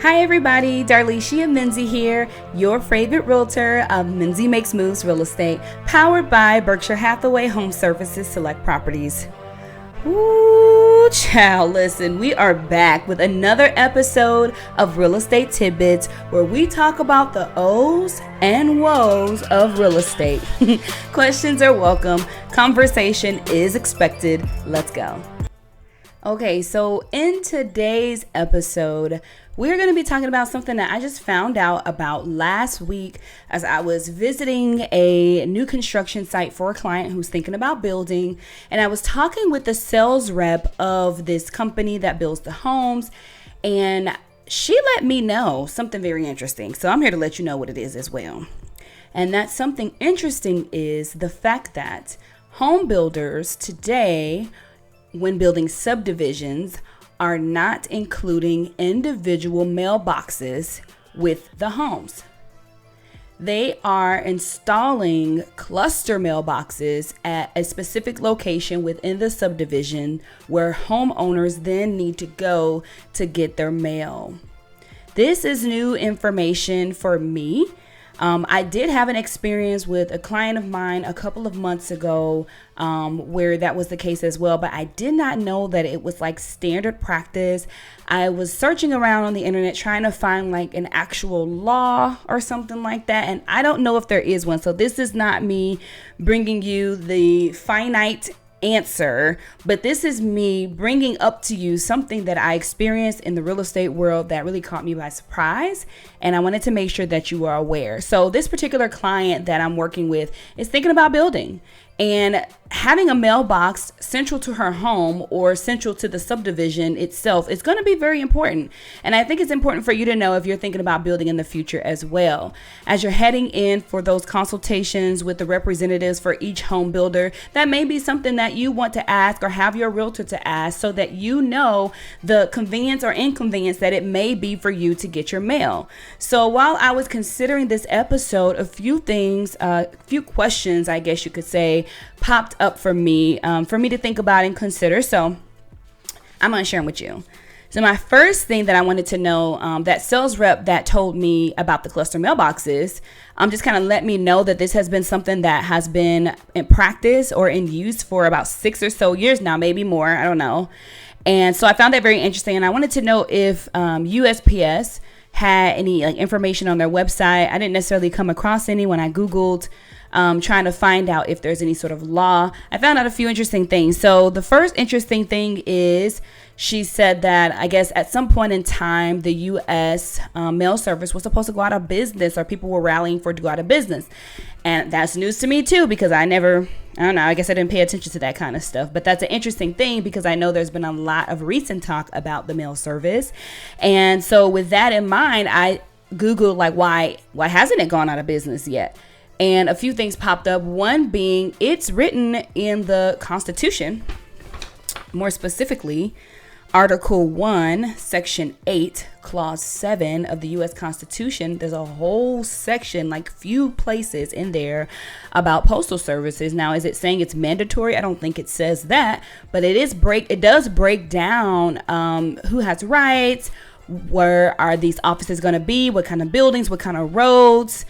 Hi everybody, Darlicia Minzy here, your favorite realtor of Minzy Makes Moves Real Estate, powered by Berkshire Hathaway Home Services Select Properties. Ooh, child, listen, we are back with another episode of Real Estate Tidbits, where we talk about the Ohhhhs and Whoooooooas of real estate. Questions are welcome. Conversation is expected. Let's go. Okay, so in today's episode, we're going to be talking about something that I just found out about last week as I was visiting a new construction site for a client who's thinking about building. And I was talking with the sales rep of this company that builds the homes. And she let me know something very interesting. So I'm here to let you know what it is as well. And that something interesting is the fact that home builders today, when building subdivisions, are not including individual mailboxes with the homes. They are installing cluster mailboxes at a specific location within the subdivision where homeowners then need to go to get their mail. This is new information for me. I did have an experience with a client of mine a couple of months ago where that was the case as well, but I did not know that it was like standard practice. I was searching around on the internet trying to find like an actual law or something like that, and I don't know if there is one. So this is not me bringing you the finite answer, but this is me bringing up to you something that I experienced in the real estate world that really caught me by surprise, and I wanted to make sure that you are aware. So this particular client that I'm working with is thinking about building, and having a mailbox central to her home or central to the subdivision itself is going to be very important. And I think it's important for you to know if you're thinking about building in the future as well. As you're heading in for those consultations with the representatives for each home builder, that may be something that you want to ask or have your realtor to ask so that you know the convenience or inconvenience that it may be for you to get your mail. So while I was considering this episode, a few things, a few questions, I guess you could say, popped up for me to think about and consider. So I'm going to share them with you. So my first thing that I wanted to know, that sales rep that told me about the cluster mailboxes, just kind of let me know that this has been something that has been in practice or in use for about 6 or so years now, maybe more, I don't know. And so I found that very interesting, and I wanted to know if USPS had any like information on their website. I didn't necessarily come across any when I Googled trying to find out if there's any sort of law. I found out a few interesting things. So the first interesting thing is she said that I guess at some point in time, the U.S. Mail service was supposed to go out of business, or people were rallying for it to go out of business. And that's news to me too, because I don't know, I guess I didn't pay attention to that kind of stuff. But that's an interesting thing because I know there's been a lot of recent talk about the mail service. And so with that in mind, I Googled like why hasn't it gone out of business yet? And a few things popped up. One being it's written in the Constitution, more specifically, Article 1, Section 8, Clause 7 of the U.S. Constitution. There's a whole section, like few places in there about postal services. Now, is it saying it's mandatory? I don't think it says that, but it does break down who has rights, where are these offices going to be, what kind of buildings, what kind of roads,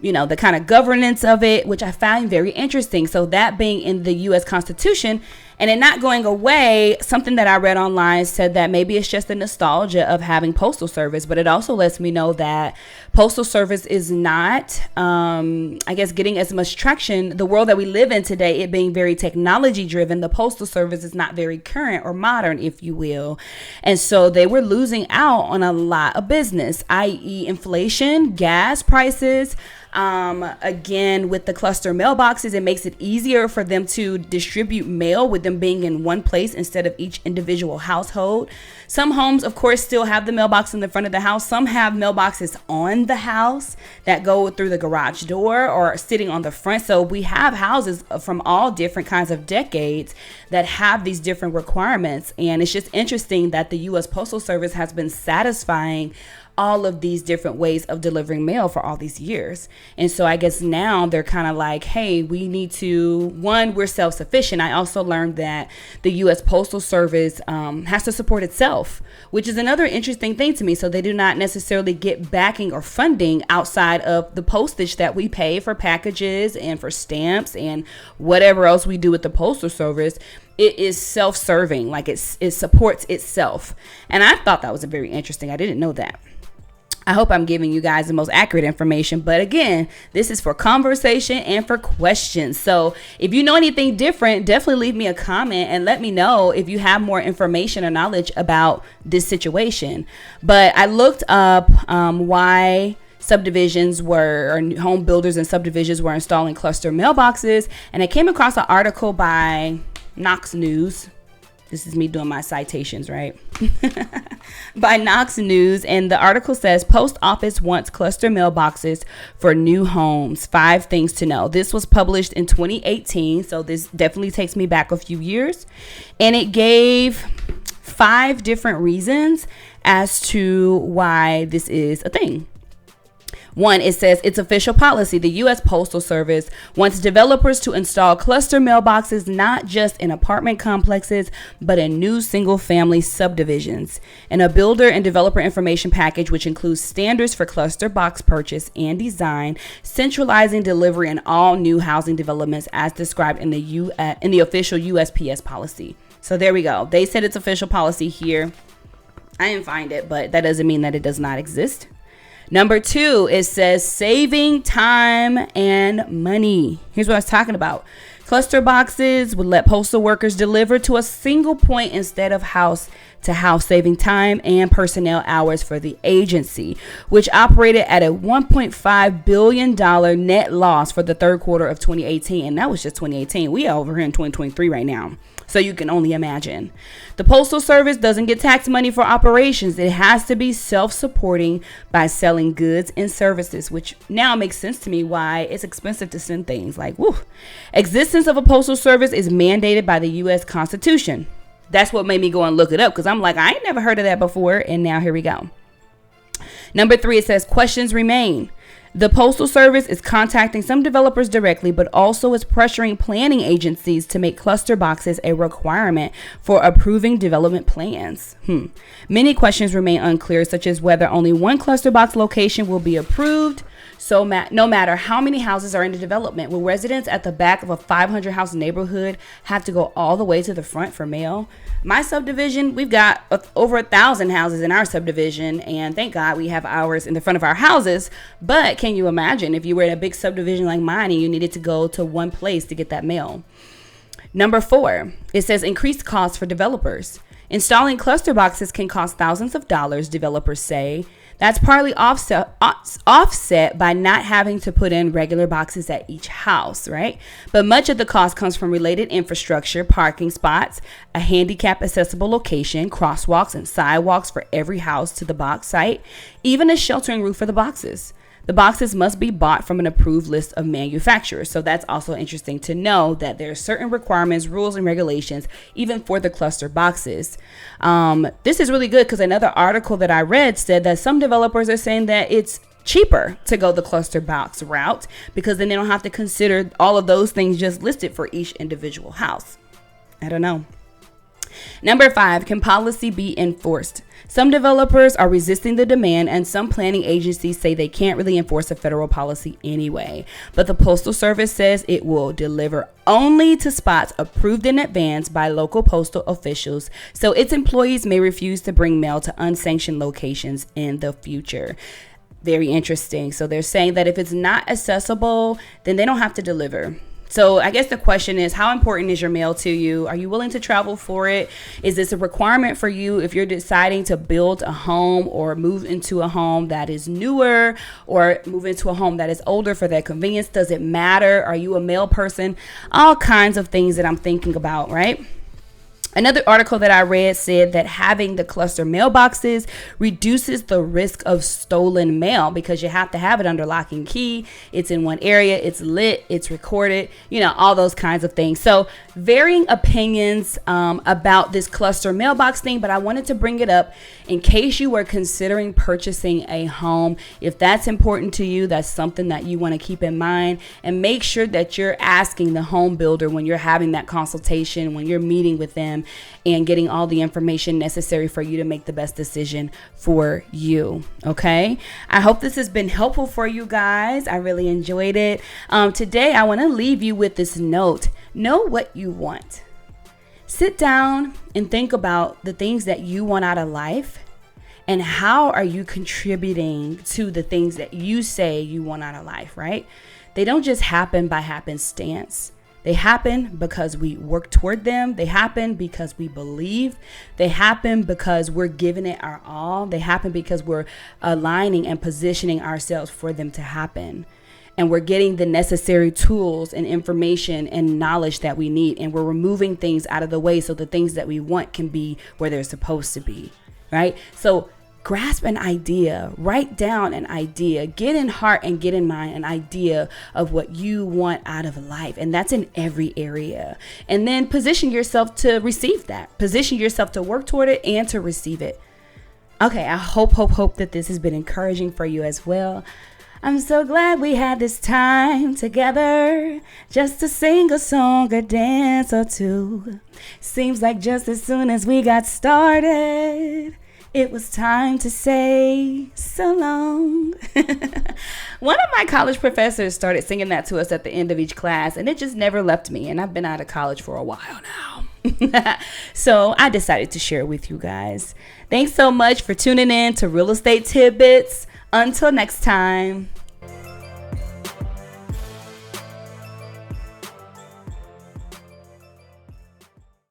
you know, the kind of governance of it, which I find very interesting. So that being in the U.S. Constitution and it not going away, something that I read online said that maybe it's just the nostalgia of having postal service, but it also lets me know that postal service is not, I guess, getting as much traction. The world that we live in today, it being very technology driven, the postal service is not very current or modern, if you will. And so they were losing out on a lot of business, i.e. inflation, gas prices. Again, with the cluster mailboxes, it makes it easier for them to distribute mail with them being in one place instead of each individual household. Some homes, of course, still have the mailbox in the front of the house. Some have mailboxes on the house that go through the garage door or sitting on the front. So we have houses from all different kinds of decades that have these different requirements. And it's just interesting that the U.S. Postal Service has been satisfying all of these different ways of delivering mail for all these years. And so I guess now they're kind of like, hey, we need to, one, we're self-sufficient. I also learned that the U.S. Postal Service has to support itself, which is another interesting thing to me. So they do not necessarily get backing or funding outside of the postage that we pay for packages and for stamps and whatever else we do with the Postal Service. It is self-serving, like it supports itself. And I thought that was very interesting. I didn't know that. I hope I'm giving you guys the most accurate information. But again, this is for conversation and for questions. So if you know anything different, definitely leave me a comment and let me know if you have more information or knowledge about this situation. But I looked up why subdivisions were, or home builders and subdivisions were installing cluster mailboxes. And I came across an article by Knox News. This is me doing my citations, right? By Knox News. And the article says, Post Office wants cluster mailboxes for new homes. 5 things to know. This was published in 2018. So this definitely takes me back a few years. And it gave 5 different reasons as to why this is a thing. 1, it says it's official policy. The U.S. Postal Service wants developers to install cluster mailboxes not just in apartment complexes, but in new single-family subdivisions. And a builder and developer information package, which includes standards for cluster box purchase and design, centralizing delivery in all new housing developments as described in the official USPS policy. So there we go. They said it's official policy here. I didn't find it, but that doesn't mean that it does not exist. Number 2, it says saving time and money. Here's what I was talking about. Cluster boxes would let postal workers deliver to a single point instead of house to house, saving time and personnel hours for the agency, which operated at a $1.5 billion net loss for the third quarter of 2018. And that was just 2018. We are over here in 2023 right now. So you can only imagine. The Postal Service doesn't get tax money for operations. It has to be self-supporting by selling goods and services, which now makes sense to me why it's expensive to send things. Like, woo. Existence of a Postal Service is mandated by the U.S. Constitution. That's what made me go and look it up, because I'm like, I ain't never heard of that before. And now here we go. Number 3, it says questions remain. The Postal Service is contacting some developers directly, but also is pressuring planning agencies to make cluster boxes a requirement for approving development plans. Many questions remain unclear, such as whether only one cluster box location will be approved. So no matter how many houses are in the development, will residents at the back of a 500-house neighborhood have to go all the way to the front for mail? My subdivision, we've got over 1,000 houses in our subdivision, and thank God we have ours in the front of our houses. But can you imagine if you were in a big subdivision like mine and you needed to go to one place to get that mail? Number 4, it says increased costs for developers. Installing cluster boxes can cost thousands of dollars, developers say. That's partly offset by not having to put in regular boxes at each house, right? But much of the cost comes from related infrastructure, parking spots, a handicap accessible location, crosswalks and sidewalks for every house to the box site, even a sheltering roof for the boxes. The boxes must be bought from an approved list of manufacturers. So that's also interesting to know that there are certain requirements, rules, and regulations, even for the cluster boxes. This is really good because another article that I read said that some developers are saying that it's cheaper to go the cluster box route because then they don't have to consider all of those things just listed for each individual house. I don't know. Number 5, can policy be enforced? Some developers are resisting the demand, and some planning agencies say they can't really enforce a federal policy anyway. But the Postal Service says it will deliver only to spots approved in advance by local postal officials, so its employees may refuse to bring mail to unsanctioned locations in the future. Very interesting. So they're saying that if it's not accessible, then they don't have to deliver. So I guess the question is, how important is your mail to you? Are you willing to travel for it? Is this a requirement for you if you're deciding to build a home or move into a home that is newer or move into a home that is older for that convenience? Does it matter? Are you a mail person? All kinds of things that I'm thinking about, right? Another article that I read said that having the cluster mailboxes reduces the risk of stolen mail because you have to have it under lock and key. It's in one area, it's lit, it's recorded, all those kinds of things. So varying opinions about this cluster mailbox thing, but I wanted to bring it up in case you were considering purchasing a home. If that's important to you, that's something that you want to keep in mind, and make sure that you're asking the home builder when you're having that consultation, when you're meeting with them, and getting all the information necessary for you to make the best decision for you. Okay, I hope this has been helpful for you guys. I really enjoyed it. Today I want to leave you with this note. Know what you want. Sit down and think about the things that you want out of life, and how are you contributing to the things that you say you want out of life, right? They don't just happen by happenstance. They happen because we work toward them. They happen because we believe. They happen because we're giving it our all. They happen because we're aligning and positioning ourselves for them to happen. And we're getting the necessary tools and information and knowledge that we need. And we're removing things out of the way so the things that we want can be where they're supposed to be, right? So grasp an idea, write down an idea, get in heart and get in mind an idea of what you want out of life. And that's in every area. And then position yourself to receive that. Position yourself to work toward it and to receive it. Okay, I hope that this has been encouraging for you as well. I'm so glad we had this time together just to sing a song or dance or two. Seems like just as soon as we got started, it was time to say so long. One of my college professors started singing that to us at the end of each class, and it just never left me. And I've been out of college for a while now. So I decided to share it with you guys. Thanks so much for tuning in to Real Estate Tidbits. Until next time.